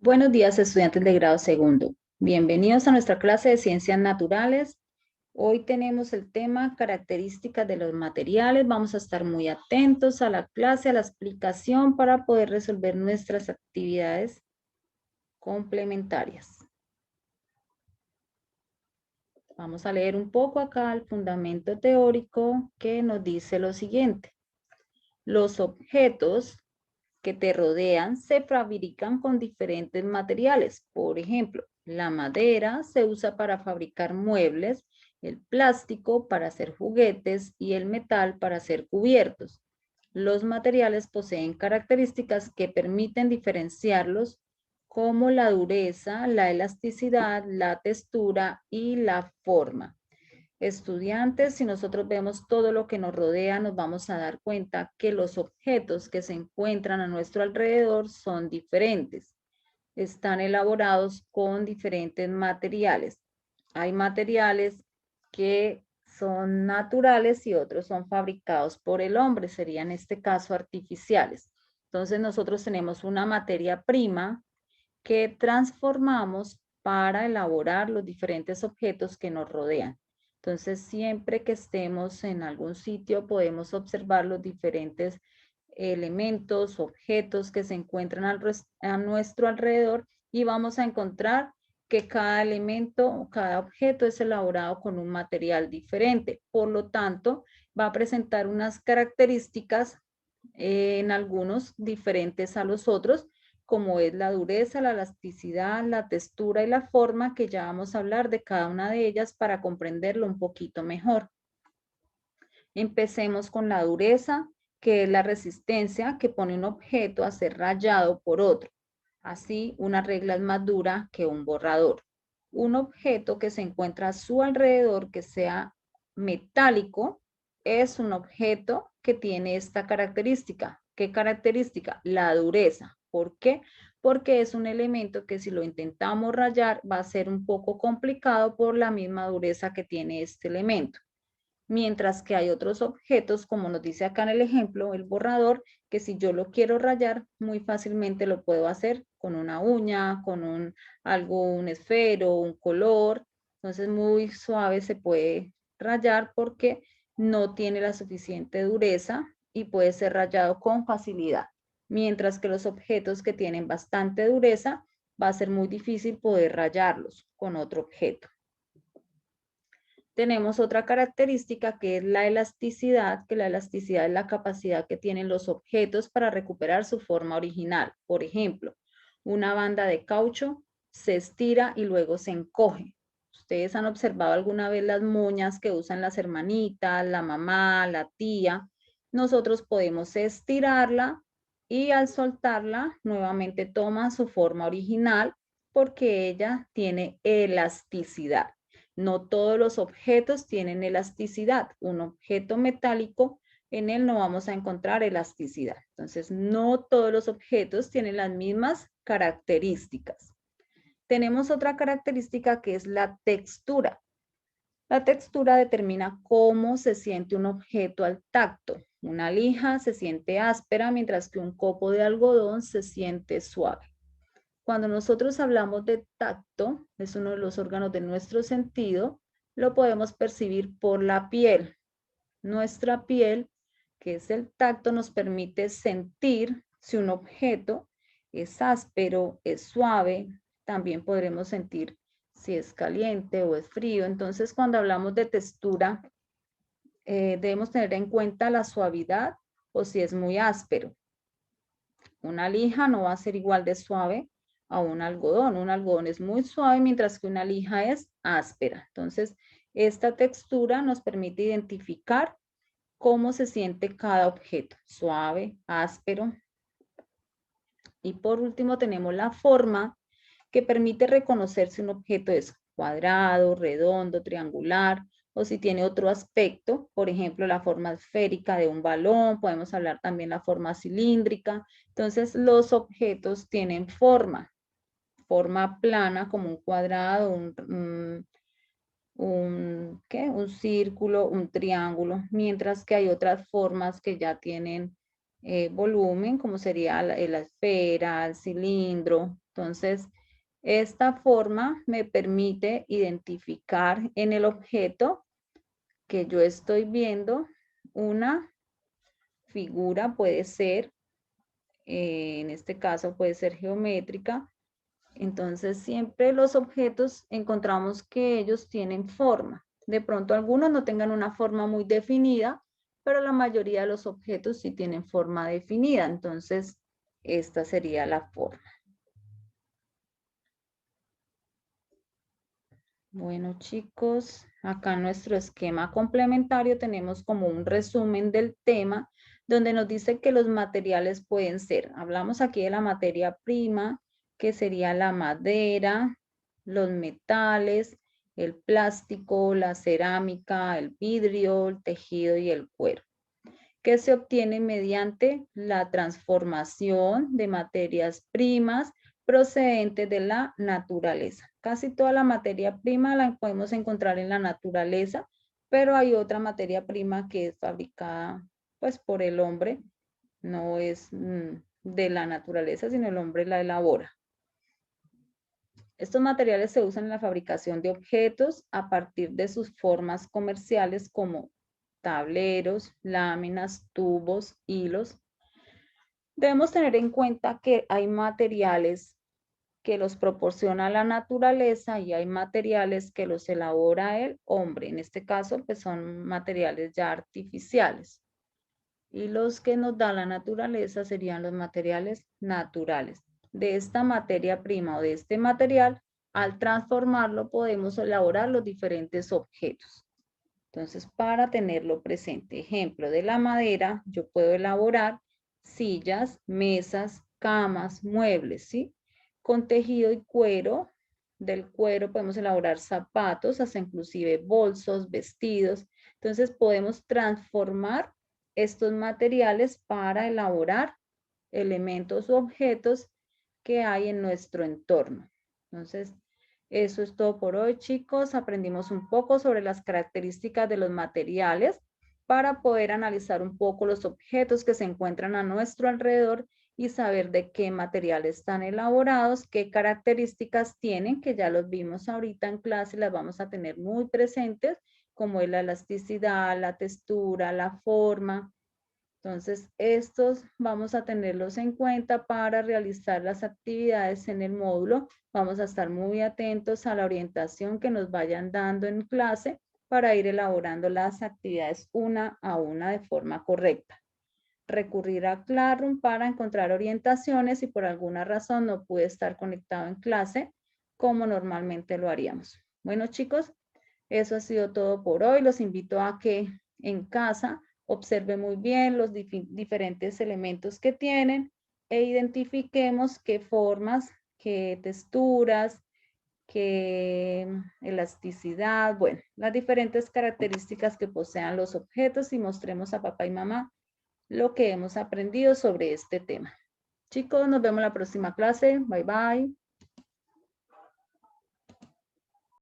Buenos días, estudiantes de grado segundo. Bienvenidos a nuestra clase de ciencias naturales. Hoy tenemos el tema características de los materiales. Vamos a estar muy atentos a la clase, a la explicación para poder resolver nuestras actividades complementarias. Vamos a leer un poco acá el fundamento teórico que nos dice lo siguiente. Los objetos que te rodean se fabrican con diferentes materiales. Por ejemplo, la madera se usa para fabricar muebles, el plástico para hacer juguetes y el metal para hacer cubiertos. Los materiales poseen características que permiten diferenciarlos como la dureza, la elasticidad, la textura y la forma. Estudiantes, si nosotros vemos todo lo que nos rodea, nos vamos a dar cuenta que los objetos que se encuentran a nuestro alrededor son diferentes. Están elaborados con diferentes materiales. Hay materiales que son naturales y otros son fabricados por el hombre, serían en este caso artificiales. Entonces nosotros tenemos una materia prima que transformamos para elaborar los diferentes objetos que nos rodean. Entonces, siempre que estemos en algún sitio, podemos observar los diferentes elementos, objetos que se encuentran a nuestro alrededor y vamos a encontrar que cada elemento o cada objeto es elaborado con un material diferente. Por lo tanto, va a presentar unas características en algunos diferentes a los otros, como es la dureza, la elasticidad, la textura y la forma, que ya vamos a hablar de cada una de ellas para comprenderlo un poquito mejor. Empecemos con la dureza, que es la resistencia que pone un objeto a ser rayado por otro. Así, una regla es más dura que un borrador. Un objeto que se encuentra a su alrededor que sea metálico es un objeto que tiene esta característica. ¿Qué característica? La dureza. ¿Por qué? Porque es un elemento que si lo intentamos rayar va a ser un poco complicado por la misma dureza que tiene este elemento. Mientras que hay otros objetos, como nos dice acá en el ejemplo, el borrador, que si yo lo quiero rayar, muy fácilmente lo puedo hacer con una uña, con un esfero, un color. Entonces muy suave se puede rayar porque no tiene la suficiente dureza y puede ser rayado con facilidad. Mientras que los objetos que tienen bastante dureza, va a ser muy difícil poder rayarlos con otro objeto. Tenemos otra característica que es la elasticidad, que la elasticidad es la capacidad que tienen los objetos para recuperar su forma original. Por ejemplo, una banda de caucho se estira y luego se encoge. Ustedes han observado alguna vez las moñas que usan las hermanitas, la mamá, la tía. Nosotros podemos estirarla y al soltarla nuevamente toma su forma original porque ella tiene elasticidad. No todos los objetos tienen elasticidad. Un objeto metálico, en él no vamos a encontrar elasticidad. Entonces, no todos los objetos tienen las mismas características. Tenemos otra característica que es la textura. La textura determina cómo se siente un objeto al tacto. Una lija se siente áspera, mientras que un copo de algodón se siente suave. Cuando nosotros hablamos de tacto, es uno de los órganos de nuestro sentido, lo podemos percibir por la piel. Nuestra piel, que es el tacto, nos permite sentir si un objeto es áspero, es suave. También podremos sentir si es caliente o es frío. Entonces, cuando hablamos de textura, debemos tener en cuenta la suavidad o si es muy áspero. Una lija no va a ser igual de suave a un algodón. Un algodón es muy suave mientras que una lija es áspera. Entonces, esta textura nos permite identificar cómo se siente cada objeto, suave, áspero. Y por último tenemos la forma, que permite reconocer si un objeto es cuadrado, redondo, triangular o si tiene otro aspecto, por ejemplo, la forma esférica de un balón, podemos hablar también la forma cilíndrica. Entonces, los objetos tienen forma plana como un cuadrado, un círculo, un triángulo, mientras que hay otras formas que ya tienen volumen, como sería la esfera, el cilindro. Entonces, esta forma me permite identificar en el objeto que yo estoy viendo una figura, puede ser, en este caso puede ser geométrica. Entonces, siempre los objetos encontramos que ellos tienen forma. De pronto algunos no tengan una forma muy definida, pero la mayoría de los objetos sí tienen forma definida. Entonces, esta sería la forma. Bueno, chicos, acá en nuestro esquema complementario tenemos como un resumen del tema donde nos dice que los materiales pueden ser, hablamos aquí de la materia prima, que sería la madera, los metales, el plástico, la cerámica, el vidrio, el tejido y el cuero, que se obtiene mediante la transformación de materias primas procedentes de la naturaleza. Casi toda la materia prima la podemos encontrar en la naturaleza, pero hay otra materia prima que es fabricada pues por el hombre, no es de la naturaleza, sino el hombre la elabora. Estos materiales se usan en la fabricación de objetos a partir de sus formas comerciales como tableros, láminas, tubos, hilos. Debemos tener en cuenta que hay materiales que los proporciona la naturaleza y hay materiales que los elabora el hombre. En este caso, pues son materiales ya artificiales. Y los que nos da la naturaleza serían los materiales naturales. De esta materia prima o de este material, al transformarlo podemos elaborar los diferentes objetos. Entonces, para tenerlo presente, ejemplo de la madera, yo puedo elaborar sillas, mesas, camas, muebles, ¿sí? Con tejido y cuero, del cuero podemos elaborar zapatos, hasta inclusive bolsos, vestidos. Entonces, podemos transformar estos materiales para elaborar elementos u objetos que hay en nuestro entorno. Entonces, eso es todo por hoy, chicos. Aprendimos un poco sobre las características de los materiales para poder analizar un poco los objetos que se encuentran a nuestro alrededor y saber de qué materiales están elaborados, qué características tienen, que ya los vimos ahorita en clase, las vamos a tener muy presentes, como es la elasticidad, la textura, la forma. Entonces, estos vamos a tenerlos en cuenta para realizar las actividades en el módulo. Vamos a estar muy atentos a la orientación que nos vayan dando en clase para ir elaborando las actividades una a una de forma correcta. Recurrir a Classroom para encontrar orientaciones si por alguna razón no pude estar conectado en clase como normalmente lo haríamos. Bueno, chicos, eso ha sido todo por hoy. Los invito a que en casa observe muy bien los diferentes elementos que tienen e identifiquemos qué formas, qué texturas, qué elasticidad, bueno, las diferentes características que posean los objetos y mostremos a papá y mamá lo que hemos aprendido sobre este tema. Chicos, nos vemos en la próxima clase. Bye, bye.